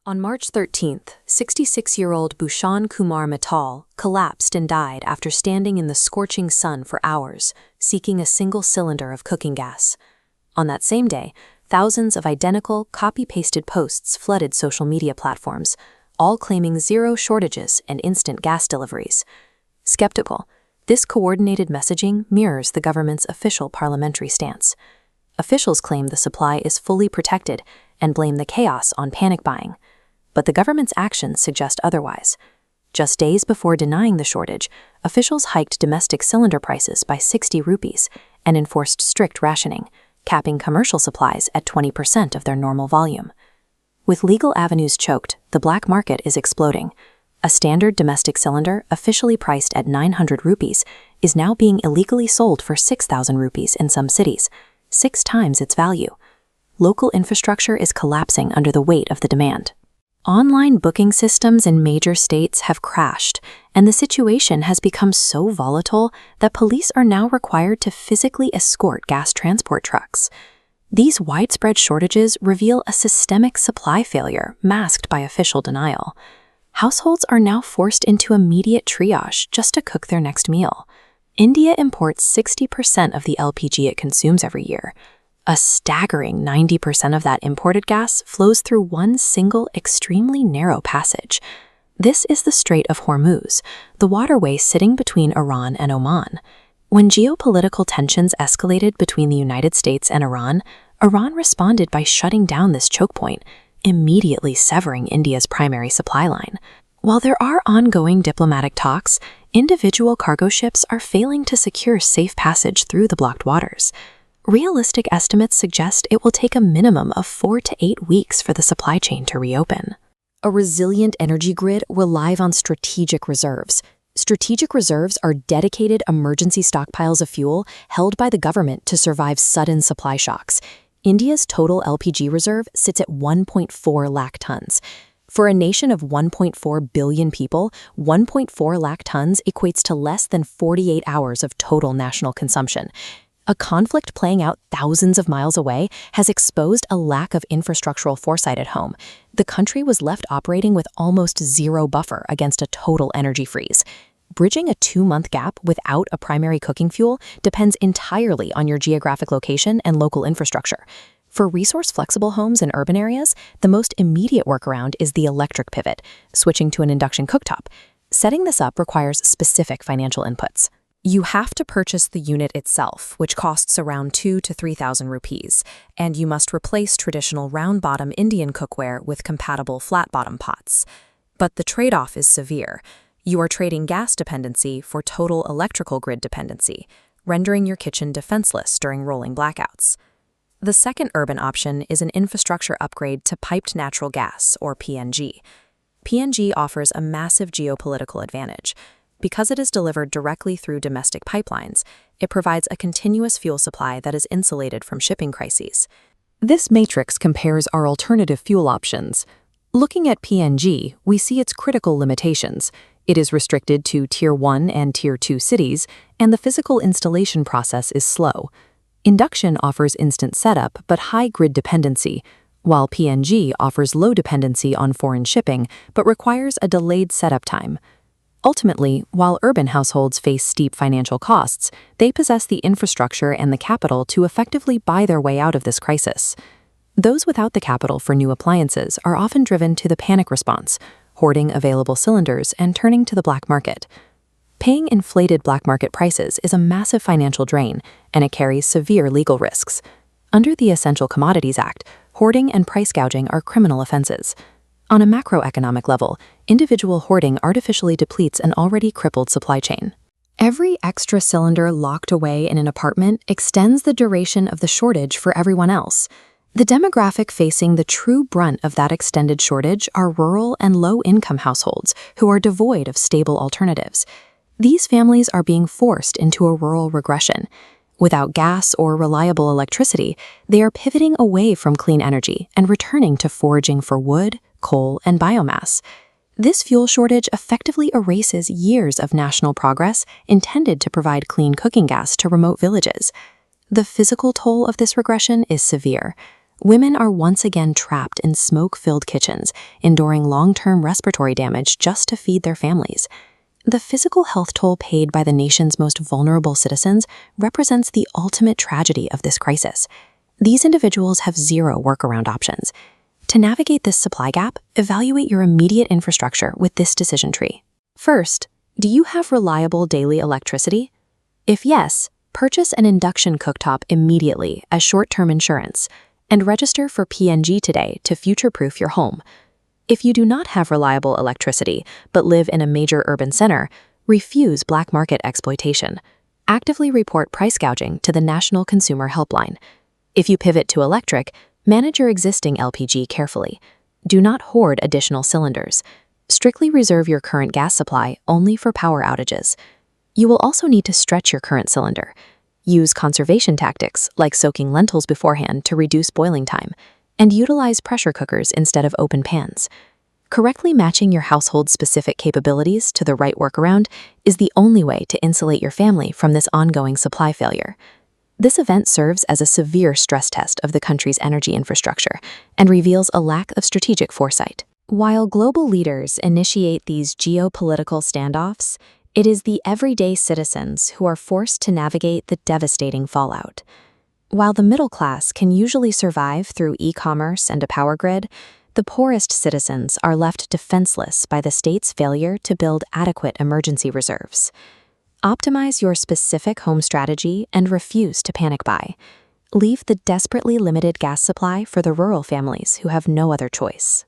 On March 13th, 66-year-old Bhushan Kumar Mittal collapsed and died after standing in the scorching sun for hours, seeking a single cylinder of cooking gas. On that same day, thousands of identical, copy-pasted posts flooded social media platforms, all claiming zero shortages and instant gas deliveries. Skeptical, this coordinated messaging mirrors the government's official parliamentary stance. Officials claim the supply is fully protected and blame the chaos on panic buying. But the government's actions suggest otherwise. Just days before denying the shortage, officials hiked domestic cylinder prices by 60 rupees and enforced strict rationing, capping commercial supplies at 20% of their normal volume. With legal avenues choked, the black market is exploding. A standard domestic cylinder, officially priced at 900 rupees, is now being illegally sold for 6,000 rupees in some cities, 6 times its value. Local infrastructure is collapsing under the weight of the demand. Online booking systems in major states have crashed, and the situation has become so volatile that police are now required to physically escort gas transport trucks. These widespread shortages reveal a systemic supply failure masked by official denial. Households are now forced into immediate triage just to cook their next meal. India imports 60% of the LPG it consumes every year. A staggering 90% of that imported gas flows through one single, extremely narrow passage. This is the Strait of Hormuz, the waterway sitting between Iran and Oman. When geopolitical tensions escalated between the United States and Iran responded by shutting down this choke point, immediately severing India's primary supply line. While there are ongoing diplomatic talks, individual cargo ships are failing to secure safe passage through the blocked waters. Realistic estimates suggest it will take a minimum of 4 to 8 weeks for the supply chain to reopen. A resilient energy grid relies on strategic reserves. Strategic reserves are dedicated emergency stockpiles of fuel held by the government to survive sudden supply shocks. India's total LPG reserve sits at 1.4 lakh tons. For a nation of 1.4 billion people, 1.4 lakh tons equates to less than 48 hours of total national consumption. A conflict playing out thousands of miles away has exposed a lack of infrastructural foresight at home. The country was left operating with almost zero buffer against a total energy freeze. Bridging a 2-month gap without a primary cooking fuel depends entirely on your geographic location and local infrastructure. For resource-flexible homes in urban areas, the most immediate workaround is the electric pivot, switching to an induction cooktop. Setting this up requires specific financial inputs. You have to purchase the unit itself, which costs around 2,000 to 3,000 rupees, and you must replace traditional round-bottom Indian cookware with compatible flat-bottom pots. But the trade-off is severe. You are trading gas dependency for total electrical grid dependency, rendering your kitchen defenseless during rolling blackouts. The second urban option is an infrastructure upgrade to piped natural gas, or PNG. PNG offers a massive geopolitical advantage. Because it is delivered directly through domestic pipelines, it provides a continuous fuel supply that is insulated from shipping crises. This matrix compares our alternative fuel options. Looking at PNG, we see its critical limitations. It is restricted to Tier 1 and Tier 2 cities, and the physical installation process is slow. Induction offers instant setup but high grid dependency, while PNG offers low dependency on foreign shipping but requires a delayed setup time. Ultimately, while urban households face steep financial costs, they possess the infrastructure and the capital to effectively buy their way out of this crisis. Those without the capital for new appliances are often driven to the panic response, hoarding available cylinders and turning to the black market. Paying inflated black market prices is a massive financial drain, and it carries severe legal risks. Under the Essential Commodities Act, hoarding and price gouging are criminal offenses. On a macroeconomic level, individual hoarding artificially depletes an already crippled supply chain. Every extra cylinder locked away in an apartment extends the duration of the shortage for everyone else. The demographic facing the true brunt of that extended shortage are rural and low-income households who are devoid of stable alternatives. These families are being forced into a rural regression. Without gas or reliable electricity, they are pivoting away from clean energy and returning to foraging for wood, coal, and biomass. This fuel shortage effectively erases years of national progress intended to provide clean cooking gas to remote villages. The physical toll of this regression is severe. women are once again trapped in smoke-filled kitchens, enduring long-term respiratory damage just to feed their families. The physical health toll paid by the nation's most vulnerable citizens represents the ultimate tragedy of this crisis. These individuals have zero workaround options. To navigate this supply gap, evaluate your immediate infrastructure with this decision tree. First, do you have reliable daily electricity? If yes, purchase an induction cooktop immediately as short-term insurance, and register for PNG today to future-proof your home. If you do not have reliable electricity but live in a major urban center, refuse black market exploitation. Actively report price gouging to the National Consumer Helpline. If you pivot to electric, manage your existing LPG carefully. Do not hoard additional cylinders. Strictly reserve your current gas supply only for power outages. You will also need to stretch your current cylinder. Use conservation tactics like soaking lentils beforehand to reduce boiling time, and utilize pressure cookers instead of open pans. Correctly matching your household's specific capabilities to the right workaround is the only way to insulate your family from this ongoing supply failure. This event serves as a severe stress test of the country's energy infrastructure and reveals a lack of strategic foresight. While global leaders initiate these geopolitical standoffs, it is the everyday citizens who are forced to navigate the devastating fallout. While the middle class can usually survive through e-commerce and a power grid, the poorest citizens are left defenseless by the state's failure to build adequate emergency reserves. Optimize your specific home strategy and refuse to panic buy. Leave the desperately limited gas supply for the rural families who have no other choice.